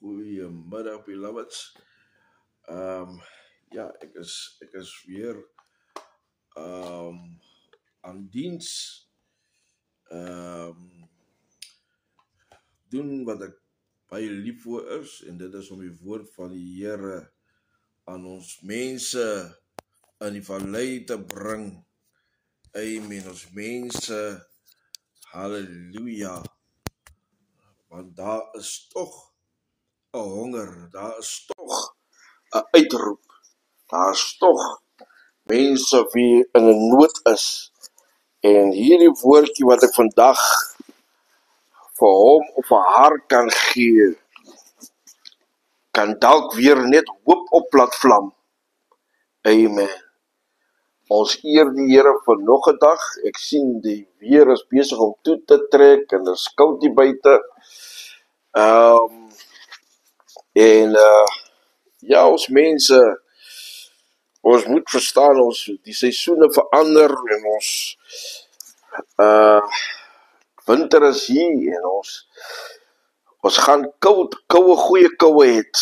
Goeiemiddag, beloveds. Ja, ek is weer aan diens. Doen wat ek baie lief voor is, en dit is om die woord van die Here aan ons mense in die vallei te bring. Amen. Ons mense, halleluja. Want daar is tog 'n honger, daar is tog 'n uitroep. Daar is tog mense wie in 'n nood is. En hierdie woordjie wat ek vandag vir hom of vir haar kan gee, kan dalk weer net hoop op laat vlam. Amen. Ons eer die Here vir nog 'n dag. Ek sien die weer is besig om toe te trek en dit is koud hier buite. Ja, ons mense, ons moet verstaan, die seisoene verander en ons winter is hier en ons gaan goeie koue het.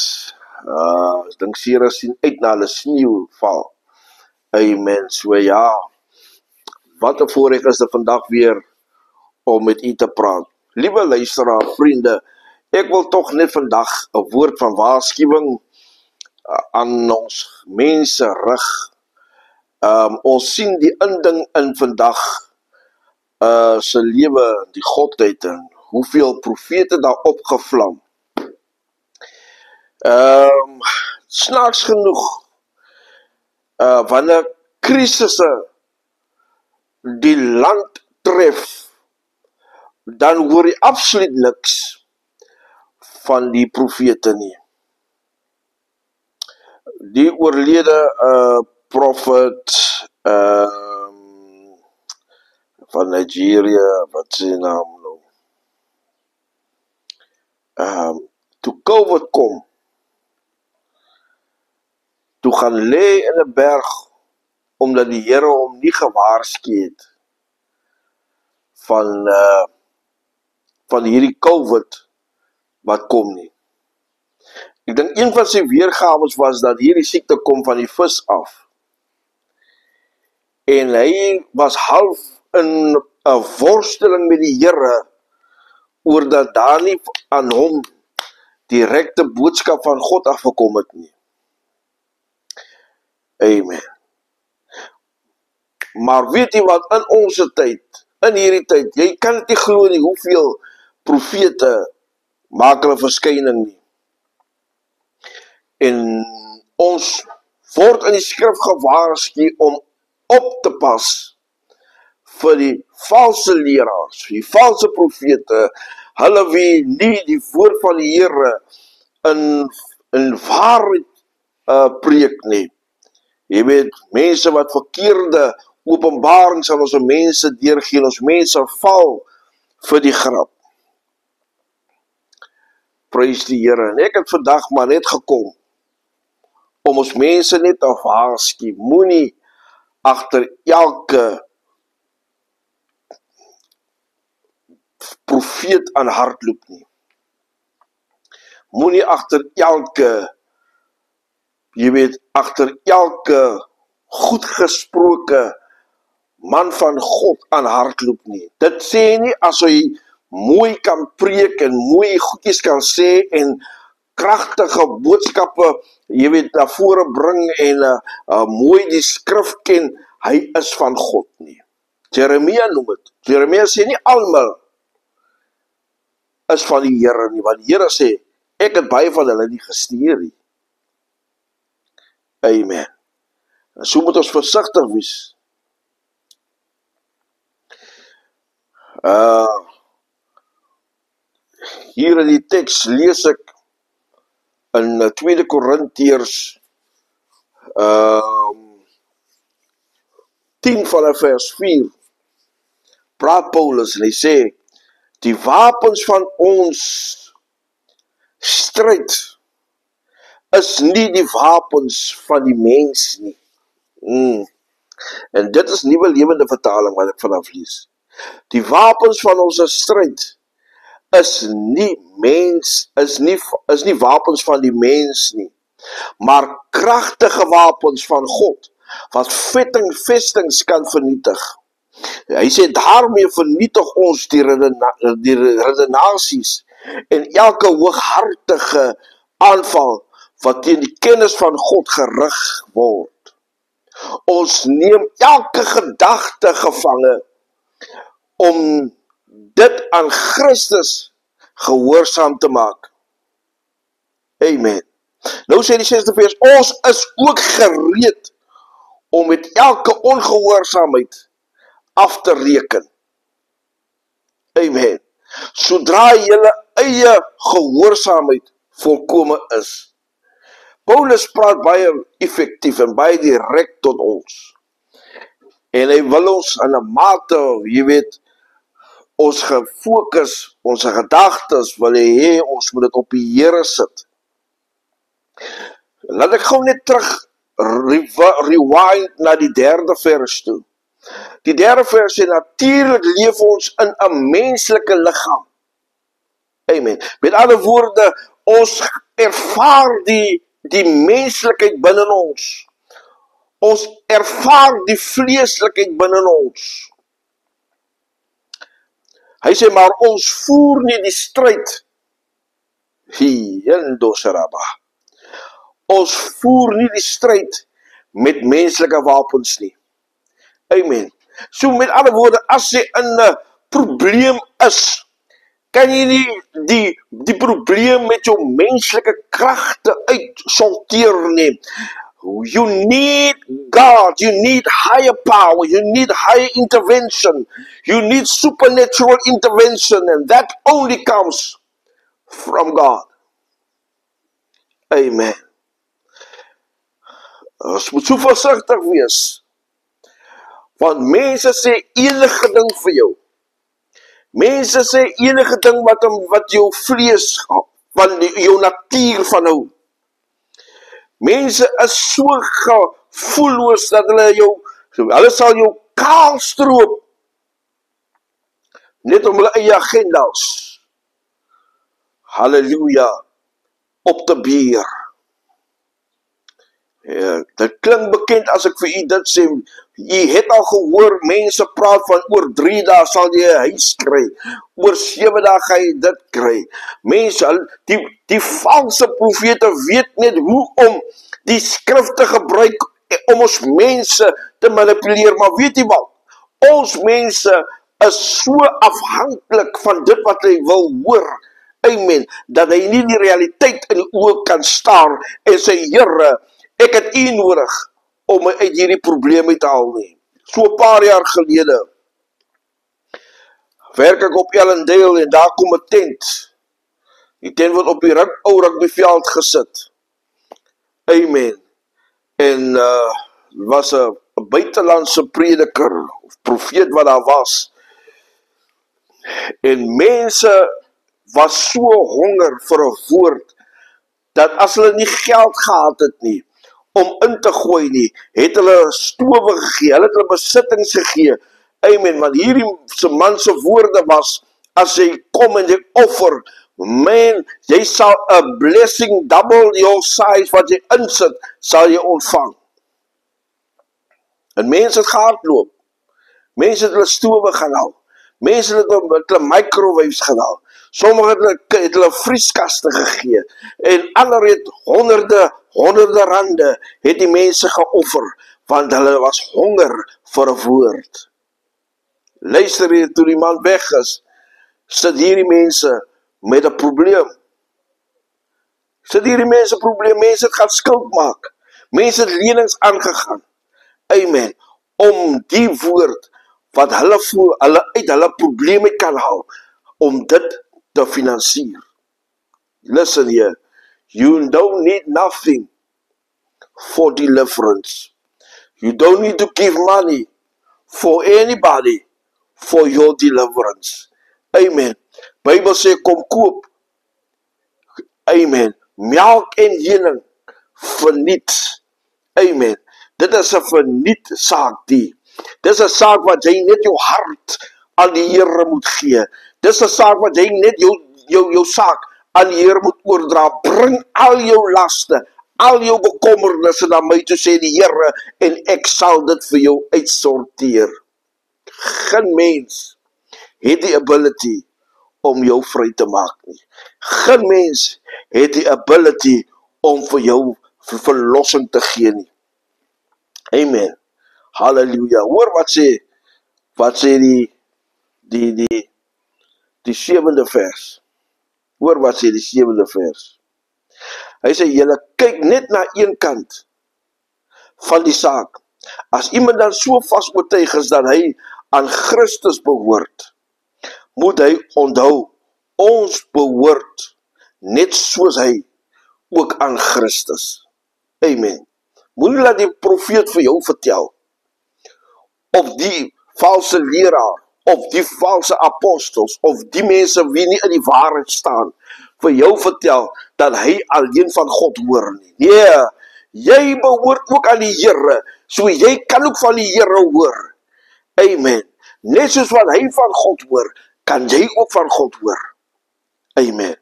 Ek dink Sera sien uit na hulle sneeuval. Amen. So ja, wat 'n voorreg is dit vandag weer om met u te praat. Liewe luisteraar, vriende, ek wil tog net vandag 'n woord van waarskuwing aan ons mense rig. Ons sien die inding in vandag se lewe, die godheid en hoeveel profete daar opgevlam. Snaaks genoeg, wanneer krisisse die land tref, dan hoor jy absoluut niks van die profete nie. Die oorlede prophet van Nigeria, wat sy naam nou? Toe COVID kom, toe gaan lê in 'n berg, omdat die Here hom nie gewaarsku het van hierdie COVID wat kom nie. Ek dink een van sy weergawes was dat hierdie siekte kom van die vis af. En hy was half in 'n worsteling met die Here oor dat daar nie aan hom direkte boodskap van God afgekom het nie. Amen. Maar weet jy wat, in onze tyd, in hierdie tyd, jy kan dit nie glo nie, hoeveel profete maak hulle verskyning nie. En ons word in die skrif gewaarsku om op te pas vir die valse leraars, die valse profete, hulle wie nie die woord van die Here in waarheid preek nie. Jy weet, mense wat verkeerde openbarings aan ons mense deurgee, ons mense val vir die grap. Prys die Here. En ek het vandag maar net gekom om ons mense net te waarsku, moenie agter elke profeet aan hardloop nie. Moenie agter elke, jy weet, agter elke goedgesproke man van God aan hardloop nie. Dit sê nie as hy mooi kan preek en mooi goedjies kan sê en kragtige boodskappe, jy weet, na vore bring en mooi die skrif ken, hy is van God nie. Jeremia noem het. Jeremia sê nie almal is van die Here nie, want die Here sê, ek het baie van hulle nie gestuur nie. Amen. En so moet ons versigtig wees. Hier in die teks lees ek in 2 Korintiërs 10 vanaf vers 4 praat Paulus en hy sê, die wapens van ons stryd is nie die wapens van die mens nie. En dit is Nuwe Lewende Vertaling wat ek vanaf lees. Die wapens van ons stryd is nie wapens van die mens nie, maar kragtige wapens van God, wat vestings kan vernietig. Hy sê, daarmee vernietig ons die redenasies en elke hooghartige aanval wat teen die kennis van God gerig word. Ons neem elke gedagte gevange om dit aan Christus gehoorsaam te maak. Amen. Nou sê die 6de vers, ons is ook gereed om met elke ongehoorsaamheid af te reken. Amen. Sodra julle eie gehoorsaamheid volkome is. Paulus praat baie effektief en baie direk tot ons. En hy wil ons in 'n mate, jy weet, ons gefokus, ons gedagtes wil hy hê, ons moet dit op die Here sit. Laat ek gou net terug rewind na die 3de vers toe. Die 3de vers sê, natuurlik leef ons in 'n menslike liggaam. Amen. Met ander woorde, ons ervaar die menslikheid binne ons. Ons ervaar die vleeslikheid binne ons. Hy sê, maar ons voer nie die stryd. Ons voer nie die stryd met menslike wapens nie. Amen. So met ander woorde, as jy in 'n probleem is, kan jy nie die probleem met jou menslike kragte uitsorteer nie. You need God, you need higher power, you need higher intervention, you need supernatural intervention, and that only comes from God. Amen. Ons moet so versigtig wees, want mense sê enige ding vir jou. Mense sê enige ding wat jou vlees, van jou natuur van hou. Mense is so gevoelloos dat hulle sal jou kaal stroop, net om hulle eie agendas, halleluja, op te beheer. Ja, dit klink bekend as ek vir u dit sê. Jy het al gehoor, mense praat van oor 3 dae sal jy 'n huis kry, oor 7 dae gaan jy dit kry. Mense, die valse profete weet net hoe om die skrif te gebruik om ons mense te manipuleer, maar weet jy wat? Ons mense is so afhanklik van dit wat hy wil hoor, amen, dat hy nie die realiteit in die oë kan staar en sê, Here, ek het u nodig om my uit hierdie probleme te haal nie. So 'n paar jaar gelede werk ek op Ellendale en daar kom 'n tent. Die tent word op die ou rugbyveld gesit. Amen. En was 'n buitelandse prediker of profeet wat daar was. En mense was so honger vir 'n woord dat as hulle nie geld gehad het nie om in te gooi nie, het hulle stowe gegee, hulle het hulle besittings gegee. Amen, want hierdie se man se woorde was, as jy kom en jy offer, man, jy sal 'n blessing double your size wat jy insit, sal jy ontvang. En mense het gehardloop. Mense het hulle stowe gaan haal. Mense het hulle microwaves gaan haal. Sommige het hulle vrieskaste gegee. En ander het honderde rande het die mense geoffer, want hulle was honger vir 'n woord. Luister hier, toe die man weg is, sit hierdie mense met 'n probleem. Mense het gaan skuld maak. Mense het lenings aangegaan. Amen. Om die woord wat hulle voel, hulle uit hulle probleme kan haal, om dit te finansier. Listen here, you don't need nothing for deliverance. You don't need to give money for anybody for your deliverance. Amen. Bybel sê, kom koop. Amen. Melk en honing verniet. Amen. Dit is 'n verniet saak die. Dis 'n saak wat jy net jou hart aan die Here moet gee. Dis 'n saak wat jy net jou saak aan die Here moet oordra. Bring al jou laste, al jou bekommernisse na my toe, sê die Here, en ek sal dit vir jou uitsorteer. Geen mens het die ability om jou vry te maak nie. Geen mens het die ability om vir jou verlossing te gee nie. Amen. Halleluja. Hoor wat sê die 7de vers. Hoor wat sê die 7de vers. Hy sê, julle kyk net na een kant van die saak. As iemand dan so vas oortuig is dat hy aan Christus behoort, moet hy onthou, ons behoort net soos hy ook aan Christus. Amen. Moenie laat die profeet vir jou vertel, of die valse leraar, of die valse apostels, of die mense wie nie in die waarheid staan, vir jou vertel, dat hy alleen van God hoor nie. Nee, jy behoort ook aan die Here, so jy kan ook van die Here hoor. Amen. Net soos wat hy van God hoor, kan jy ook van God hoor. Amen.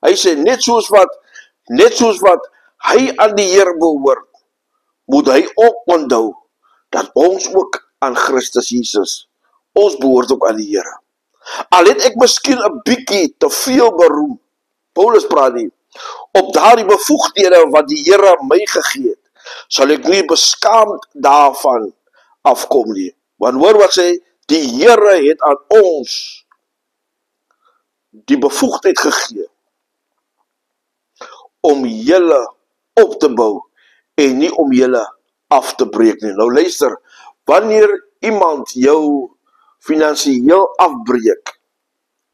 Hy sê, net soos wat hy aan die Here behoort, moet hy ook onthou, dat ons ook aan Christus Jesus, ons behoort ook aan die Here. Al het ek miskien 'n bietjie te veel beroem, Paulus praat nie, op daardie bevoegdhede wat die Here my gegee het, sal ek nie beskaamd daarvan afkom nie. Want hoor wat sê, die Here het aan ons die bevoegdheid gegee om julle op te bou en nie om julle af te breek nie. Nou luister, wanneer iemand jou finansiëel afbreek,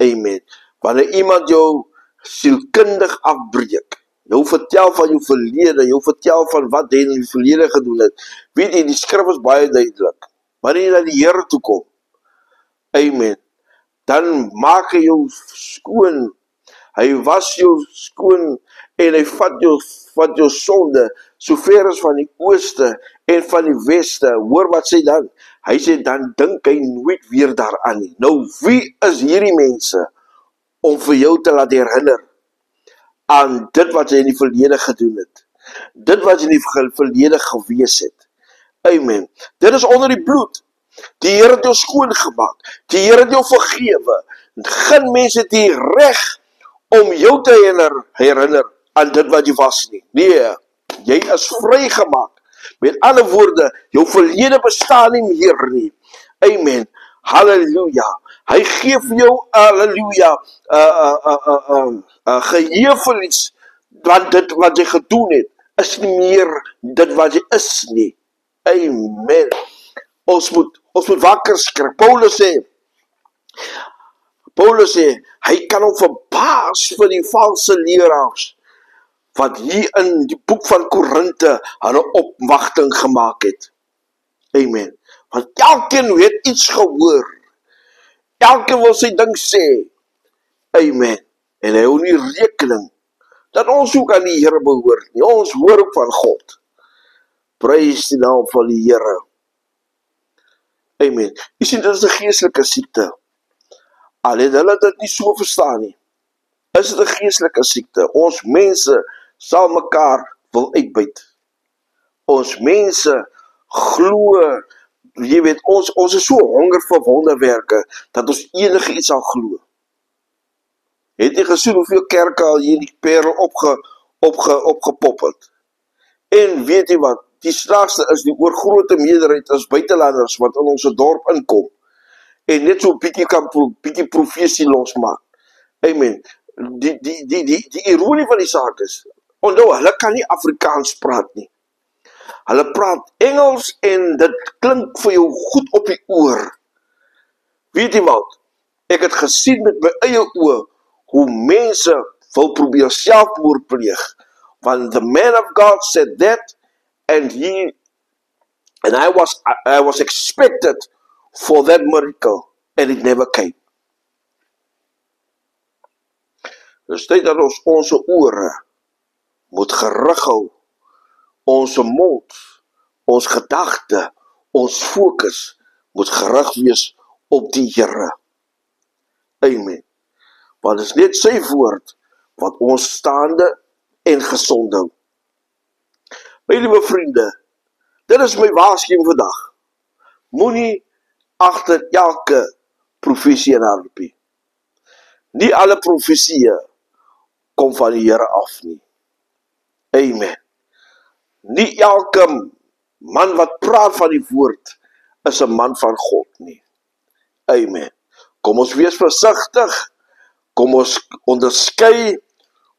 amen, wanneer iemand jou sielkundig afbreek, jou vertel van jou verlede, jou vertel van wat jy in die verlede gedoen het, weet jy, die skrif is baie duidelik, wanneer jy na die Here toe kom, amen, dan maak hy jou skoon, hy was jou skoon, en hy vat jou sonde, so ver as van die ooste, en van die weste. Hoor wat sê dan? Hy sê, dan dink hy nooit weer daaraan nie. Nou, wie is hierdie mense, om vir jou te laat herinner, aan dit wat jy in die verlede gedoen het, dit wat jy in die verlede gewees het. Amen. Dit is onder die bloed. Die Here het jou skoon gemaak, die Here het jou vergewe. Geen mens het die reg om jou te herinner aan dit wat jy was nie. Nee, jy is vrygemaak. Met ander woorde, jou verlede bestaan nie meer nie. Amen. Halleluja. Hy gee vir jou, halleluja, geheueverlies, want dit wat jy gedoen het, is nie meer dit wat jy is nie. Amen. Ons moet wakker skrik. Paulus sê, hy kan hom verbaas vir die valse leraars, wat hier in die boek van Korinthe hulle opwagting gemaak het. Amen. Want elkeen het iets gehoor. Elkeen wil sy ding sê. Amen. En hy hou nie rekening dat ons ook aan die Here behoort nie. Ons hoor ook van God. Prys die naam van die Here. Amen. Jy sien, dit is 'n geestelike siekte. Al het hulle dit nie so verstaan nie, is dit 'n geestelike siekte. Ons mense sal mekaar wil uitbuit. Ons mense glo, jy weet, ons is so honger vir wonderwerke, dat ons enige iets sal glo. Het jy gesien hoeveel kerke al hier die Parel opgepop het? En weet jy wat, die snaakste is, die oorgrote meerderheid is buitelanders wat in ons dorp inkom, en net so bietjie profesie losmaak. Amen. Die ironie van die saak is, onthou, hulle kan nie Afrikaans praat nie. Hulle praat Engels en dit klink vir jou goed op die oor. Weet jy wat? Ek het gesien met my eie oë hoe mense wil probeer selfmoord pleeg. Want the man of God said that, and I was expected for that miracle, and it never came. Dus tyd dat ons ore moet gerig hou, ons mond, ons gedagte, ons fokus moet gerig wees op die Here. Amen. Want het is net sy woord wat ons staande en gesond hou. My liewe vriende, dit is my waarskuwing vandag. Moenie agter elke profesie inhardloop nie. Nie alle profesieë kom van die Here af nie. Amen. Nie elke man wat praat van die woord is 'n man van God nie. Amen. Kom ons wees versigtig, kom ons onderskei,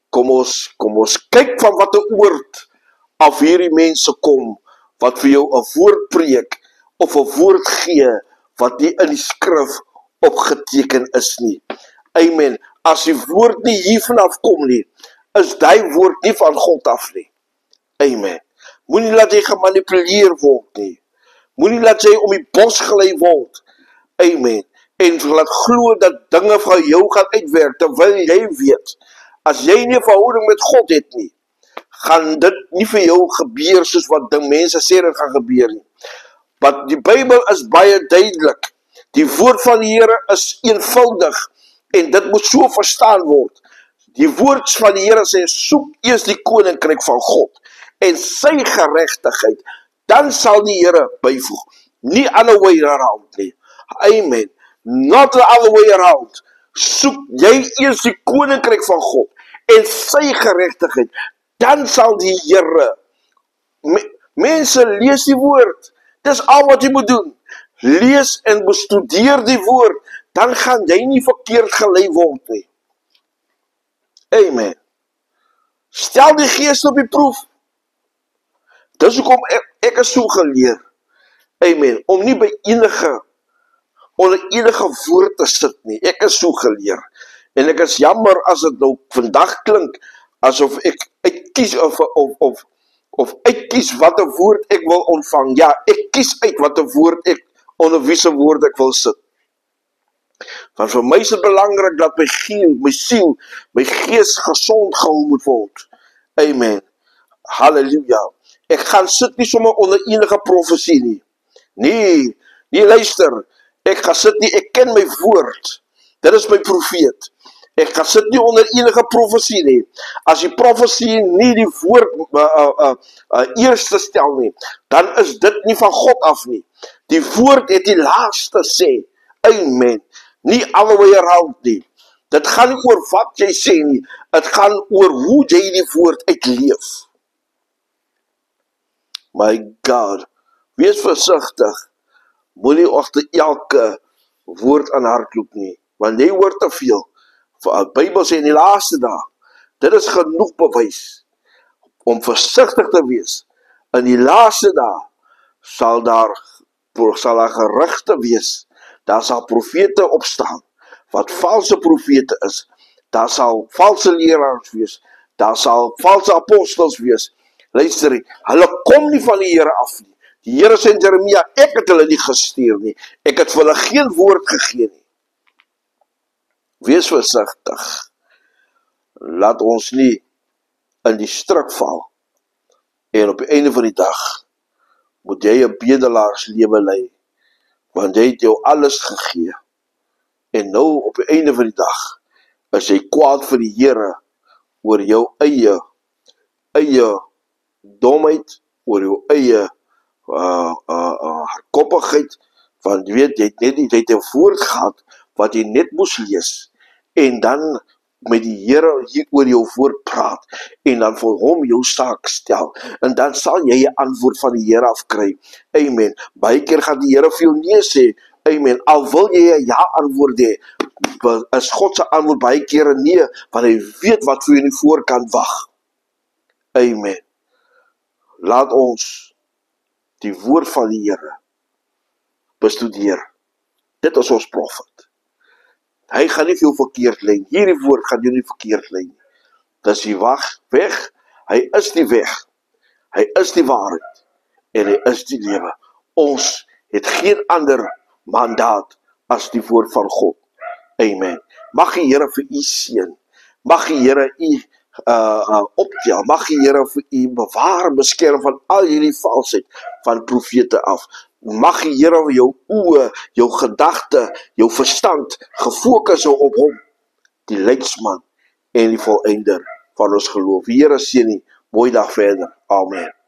kom ons kyk van watter oord af hierdie mense kom, wat vir jou 'n woord preek, of 'n woord gee, wat nie in die skrif opgeteken is nie. Amen. As die woord nie hiervan afkom nie, is die woord nie van God af nie. Amen. Moenie laat jy gemanipuleer word nie. Moenie laat jy om die bos gelei word. Amen. En laat glo dat dinge van jou gaan uitwerk, terwyl jy weet, as jy nie 'n verhouding met God het nie, gaan dit nie vir jou gebeur soos wat die mense sê dit gaan gebeur nie. Want die Bybel is baie duidelik. Die woord van die Here is eenvoudig en dit moet so verstaan word. Die woord van die Here sê, soek eers die koninkryk van God en sy geregtigheid, dan sal die Here byvoeg. Nie other way around nie. Amen. Not the other way around. Soek jy eers die koninkryk van God en sy geregtigheid, dan sal die Here. Mense, lees die woord. Dis al wat jy moet doen. Lees en bestudeer die woord, dan gaan jy nie verkeerd gelei word nie. Amen. Stel die gees op die proef. Dis hoekom ek is so geleer. Amen. Om nie by onder enige woord te sit nie. Ek is so geleer. En ek is jammer as dit nou vandag klink asof ek uitkies of uitkies wat 'n woord ek wil ontvang. Ja, ek kies uit wat 'n woord ek onder wiese woord ek wil sit. Want vir my is dit belangrik dat my siel, my gees gesond gehou moet word. Amen. Halleluja. Ek gaan sit nie sommer onder enige profesie nie. Nee, luister. Ek gaan sit nie, ek ken my woord. Dit is my profeet. Ek gaan sit nie onder enige profesie nie. As die profesie nie die woord eerste stel nie, dan is dit nie van God af nie. Die woord het die laaste sê. Amen. Nie all the way around nie. Dit gaan nie oor wat jy sê nie. Dit gaan oor hoe jy die woord uitleef. My God. Wees versigtig. Moenie agter elke woord aan hardloop nie. Want jy hoor te veel. Die Bybel sê in die laaste dae, dit is genoeg bewys om versigtig te wees. In die laaste dae sal daar gerugte wees. Daar sal profete opstaan, wat valse profete is. Daar sal valse leraars wees. Daar sal valse apostels wees. Luister, hulle kom nie van die Here af nie. Die Here sê in Jeremia, ek het hulle nie gestuur nie. Ek het vir hulle geen woord gegee nie. Wees versigtig. Laat ons nie in die struik val. En op die einde van die dag moet jy 'n bedelaarslewe lei. Want jy het jou alles gegee. En nou op die einde van die dag is jy kwaad vir die Here oor jou eie domheid, oor jou eie hardkoppigheid, want jy weet, jy het 'n woord gehad wat jy net moes lees, en dan met die Here hier oor jou woord praat, en dan vir hom jou saak stel, en dan sal jy 'n antwoord van die Here afkry. Amen. Baie keer gaan die Here vir jou nee sê. Amen. Al wil jy 'n ja antwoord hê, is God se antwoord baie keer 'n nee, want hy weet wat vir jou in die voorkant wag. Amen. Laat ons die woord van die Here bestudeer. Dit is ons profet. Hy gaan nie veel verkeerd lei. Hierdie woord gaan jou nie verkeerd lei. Dis die weg. Hy is die weg. Hy is die waarheid. En hy is die lewe. Ons het geen ander mandaat as die woord van God. Amen. Mag die Here vir u seën. Mag die Here u optel. Mag die Here vir u bewaar en beskerm van al hierdie valsheid van profete af. Mag die Here jou oë, jou gedagte, jou verstand gefokus op hom. die leidsman en die volëinder van ons geloof. Die Here seën u. Mooi dag verder. Amen.